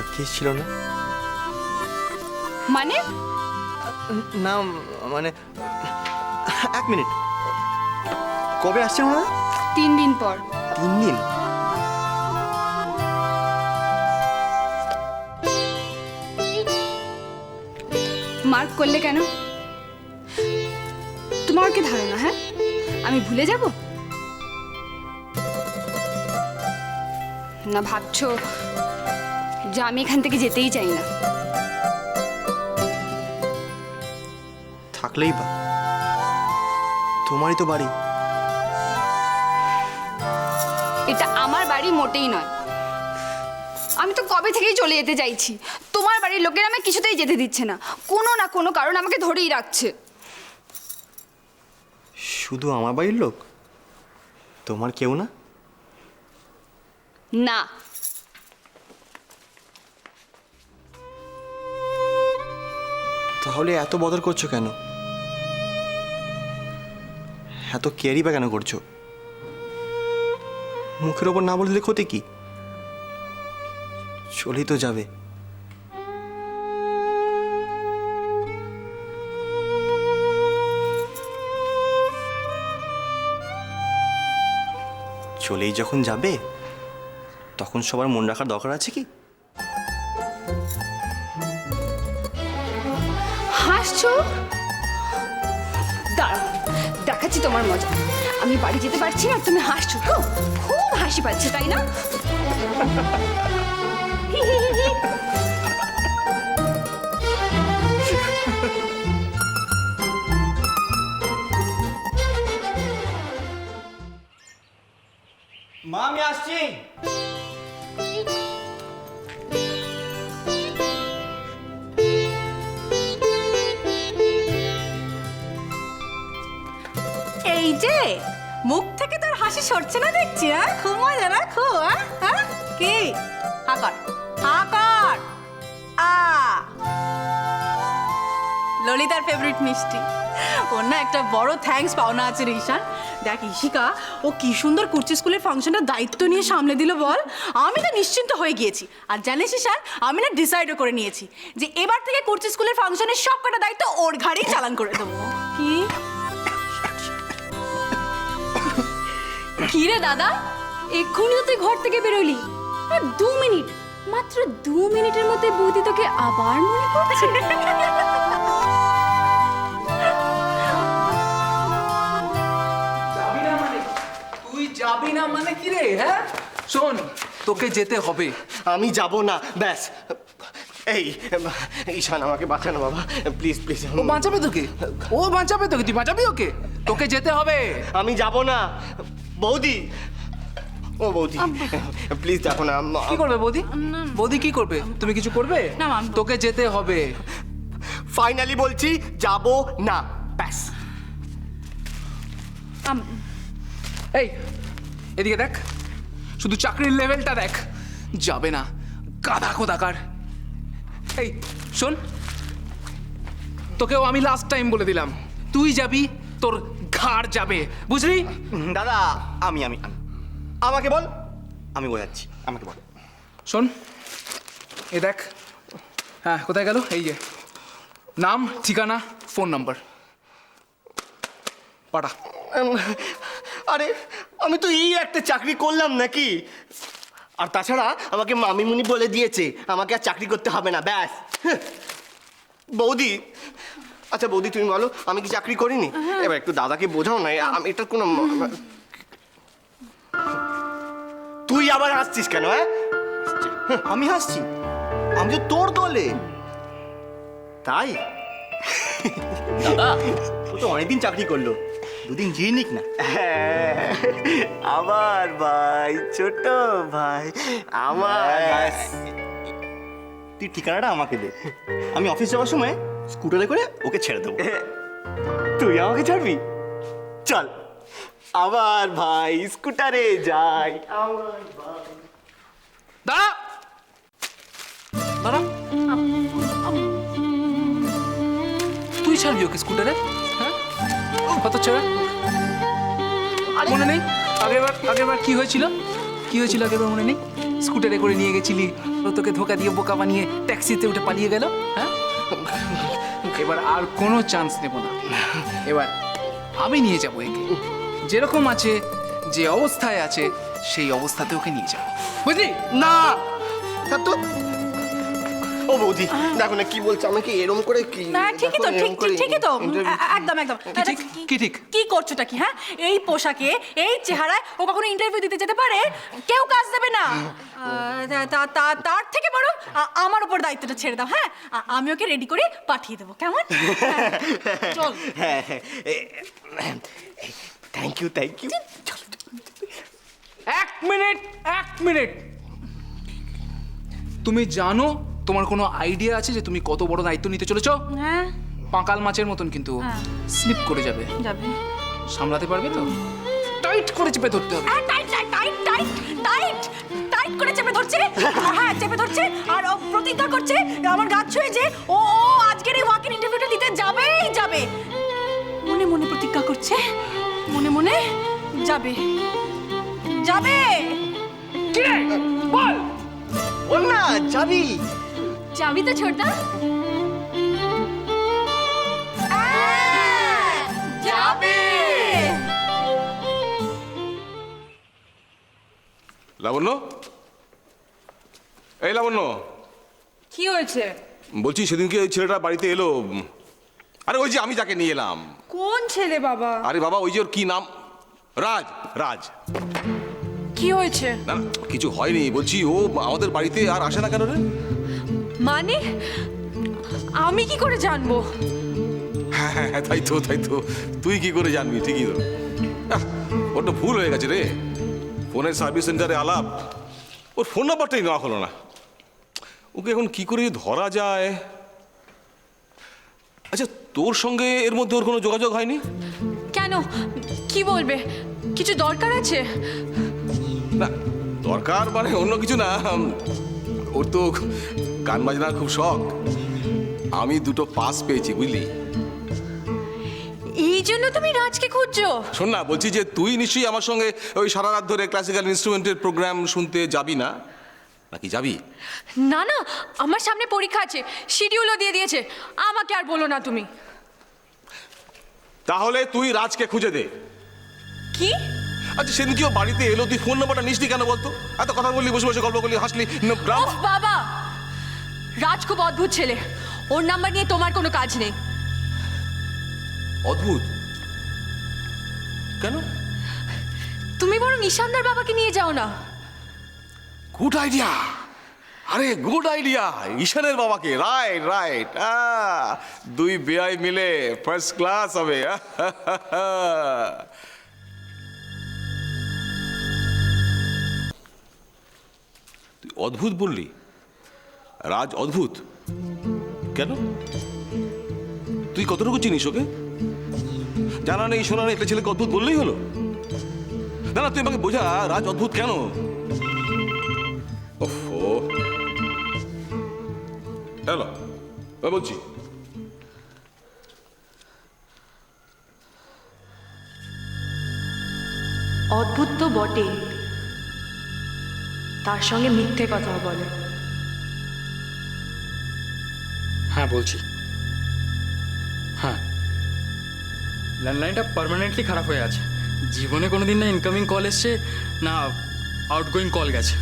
ভাগ্যিস ছিল না। মানে না মানে 1 মিনিট, কবে আসছেন ওরা? 3 দিন পর। 3 দিন? মার্ক করলে কেন? তোমার কি ধারণা, হ্যাঁ আমি ভুলে যাব? না ভাবছো যে আমি এখান থেকে যেতেই চাই না? থাকলেই বা, তোমারই তো বাড়ি। এটা আমার বাড়ি মোটেই নয়। আমি তো কবে থেকেই চলে যেতে চাইছি, তোমার বাড়ির লোকেরা আমাকে কিছুতেই যেতে দিচ্ছে না, কোনো না কোনো কারণ আমাকে ধরেই রাখছে। শুধু আমার বাড়ির লোক? তোমার কেউ না? না। তাহলে এত বদল করছো কেন? এত কেয়ারই বা কেন করছো? মুখের ওপর না বললে ক্ষতি কি? চলেই তো যাবে। চলেই যখন যাবে তখন সবার মন রাখার দরকার আছে কি? হাসছো? দাঁড়াও, দেখাচ্ছি তোমার মজা। আমি বাড়ি যেতে পারছি না, তুমি হাসছো তো? খুব হাসি পাচ্ছে তাই না? মা আমি আসছি। এই যে মুখ থেকে তোর হাসি সরছে না দেখছি, হ্যাঁ খুব মজা না খুব, হ্যাঁ কি হাকর হাকর আ ললিতার ফেভারিট মিষ্টি। ওর না একটা বড় থ্যাঙ্কস পাওনা আছে রে ঈশান। দেখ ঈশিকা, ও কি সুন্দর কুর্চি স্কুলের ফাংশনটা দায়িত্ব নিয়ে সামলে দিল বল। আমি তো নিশ্চিন্ত হয়ে গিয়েছি। আর জানিস ঈশান, আমি না ডিসাইডও করে নিয়েছি যে এবার থেকে কুর্চি স্কুলের ফাংশনের সব কটা দায়িত্ব ওর ঘাড়েই চালান করে দেবো। কি কি রে দাদা, এক্ষুনি তো তুই ঘর থেকে বেরোলি, আর 2 মিনিট, মাত্র 2 মিনিটের মধ্যে বৌদি তোকে আবার মনে করছে? তুই যাবি না মানে কি রে? হ্যাঁ শোন, তোকে যেতে হবে। আমি যাব না, ব্যাস। এই ঈশান আমাকে বাঁচানো বাবা, প্লিজ প্লিজ। ও বাঁচাবে তোকে, ও বাঁচাবে তোকে, তুই বাঁচাবি ওকে? তোকে যেতে হবে। আমি যাব না বৌদি। ও বৌদি প্লিজ দেখো না। কি করবে বৌদি? বৌদি কি করবে? তুমি কিছু করবে না, মাম। তোকে যেতে হবে। ফাইনালি বলছি যাব না, ব্যাস। এই এদিকে দেখ, শুধু চাকরির লেভেলটা দেখ। যাবে না গাধা কোথাকার। এই শোন, তোকেও আমি লাস্ট টাইম বলে দিলাম, তুই যাবি তোর ঘাড় যাবে, বুঝলি? দাদা আমি আমি আমি- আমাকে বল, আমি বোঝাচ্ছি, আমাকে বল। শোন, এ দেখ, হ্যাঁ কোথায় গেল? এই যে নাম, ঠিকানা, ফোন নাম্বার, পাঠা। আরে আমি তো এই একটা চাকরি করলাম নাকি? আর তাছাড়া আমাকে মামিমুনি বলে দিয়েছে আমাকে আর চাকরি করতে হবে না, ব্যাস। বৌদি, আচ্ছা বৌদি তুমি বলো, আমি কি চাকরি করিনি? এবার একটু দাদাকে বোঝাও না, আমি এটা কোনো তুই আবার হাসছিস কেন? হ্যাঁ আমি হাসছি? আমি তো তোর দলে। তাই দাদা, ও তো অনেকদিন চাকরি করলো, 2 দিন জিয়ে নিক না। আমার ভাই, ছোট ভাই আমার। তুই ঠিকানাটা আমাকে দে, আমি অফিস যাওয়ার সময় স্কুটারে করে ওকে ছেড়ে দেবো। তুই আমাকে ছাড়বি? চল আমার ভাই, স্কুটারে যাই। আমার ভাই। দাঁড়া দাঁড়া, তুই ছাড়বি ওকে স্কুটারে? হ্যাঁ কত ছেড়া মনে নেই? আগেরবার কি হয়েছিল? কি হয়েছিল আগেরবার মনে নেই? স্কুটারে করে নিয়ে গেছিলি ও তোকে ধোকা দিয়ে বোকা বানিয়ে ট্যাক্সিতে উঠে পালিয়ে গেল? হ্যাঁ, এবার আর কোনো চান্স নেব না। এবার আমি নিয়ে যাবো একে, যেরকম আছে, যে অবস্থায় আছে সেই অবস্থাতে ওকে নিয়ে যাবো, বুঝলি? না তা তো ও বৌদি দেখো না কি বলছে আমাকে এরম করে কি না ঠিকই তো, দেখো, এরম করে ঠিকই তো, interview- একদম একদম। কি ঠিক? কি ঠিক? কি করছোটা কি? হ্যাঁ, এই পোশাকে এই চেহারায় ও কখনো ইন্টারভিউ দিতে যেতে পারে? কেউ কাজ দেবে না। তার থেকে বরং আমার উপর দায়িত্বটা ছেড়ে দাও। হ্যাঁ, আমি ওকে রেডি করে পাঠিয়ে দেবো, কেমন? চল। হ্যাঁ থ্যাংক ইউ চল 1 মিনিট। তুমি জানো, তোমার কোনো আইডিয়া আছে যে তুমি কত বড় দায়িত্ব নিতে চলেছো? হ্যাঁ, পাঁকাল মাছের মতন কিন্তু স্লিপ করে যাবে। যাবে। সামলাতে পারবে তো? টাইট করে চেপে ধরতে হবে। টাইট করে চেপে ধরছে। হ্যাঁ, চেপে ধরছে আর ও প্রতিজ্ঞা করছে আমার গাছ ছুঁয়ে যে ও আজকের এই ওয়াক ইন ইন্টারভিউটা দিতে যাবেই যাবে। মনে মনে প্রতিজ্ঞা করছে, মনে মনে যাবে। কি রে? বল। বল না যাবি যাবি তো ছোটা? যাবে। লাবণ্য, এই লাবণ্য, কি হয়েছে? বলছি সেদিনকে ওই ছেলেটা বাড়িতে এলো। আরে ওই যে আমি যাকে নিয়ে এলাম। কোন ছেলে বাবা? আরে বাবা ওই যে ওর কি নাম, রাজ। কি হয়েছে? না না, কিছু হয়নি, বলছি ও আমাদের বাড়িতে আর আসে না কেন রে? মানে আমি কি করে জানবো? হ্যাঁ, তাই তো তুই কি করে জানবি? ঠিকই তো। ওর তো ভুল হয়ে গেছে রে, ফোনের সার্ভিস সেন্টারে আলাপ, ওর ফোন নাম্বারটাই নেওয়া হলো না। ওকে এখন কি করে ধরা যায়? আচ্ছা তোর সঙ্গে এর মধ্যে ওর কোনো যোগাযোগ হয়নি? কেন, কি বলবে? কিছু দরকার আছে? না দরকার মানে অন্য কিছু না, ওর তো গান বাজনার খুব শখ। আমি 2টো পাস পেয়েছি বুঝলি। এই জন্য তুমি রাজকে খুঁজছো? শোন না, বলছি যে তুই নিশ্চয়ই আমার সঙ্গে ওই সারা রাত ধরে ক্লাসিক্যাল ইনস্ট্রুমেন্টের প্রোগ্রাম শুনতে যাবি না, নাকি যাবি? না না, আমার সামনে পরীক্ষা আছে, শিডিউলও দিয়ে দিয়েছে, আমাকে আর বলো না তুমি। তাহলে তুই রাজকে খুঁজে দে। কি? আচ্ছা সেদিন কি ও বাড়িতে এলো, তুই ফোন নাম্বারটা নিসনি কেন বলতো? এত কথা বললি, বসে বসে গল্প করলি, হাসলি। ওফ বাবা, রাজ খুব অদ্ভুত ছেলে, ওর নাম্বার নিয়ে তোমার কোনো কাজ নেই। অদ্ভুত কেন? তুমি বরং ঈশানদার বাবাকে নিয়ে যাও না। গুড আইডিয়া, আরে গুড আইডিয়া, ঈশানের বাবাকে। রাইট, দুই বেয়াই মিলে ফার্স্ট ক্লাস হবে। তুই অদ্ভুত বললি? রাজ অদ্ভুত কেন? তুই কতটুকু চিনিস ওকে? জানা নেই শোনা নেই, একটা ছেলেকে অদ্ভুত বললেই হলো? না তুই আমাকে বোঝা, রাজ অদ্ভুত কেন? ওফো, হ্যালো, বলছি অদ্ভুত তো বটে, তার সঙ্গে মিথ্যে কথা বলে। হ্যাঁ বলছি। হ্যাঁ, ল্যান্ডলাইনটা পার্মানেন্টলি খারাপ হয়ে আছে। জীবনে কোনোদিন না ইনকামিং কল এসছে না আউটগোয়িং কল গেছে।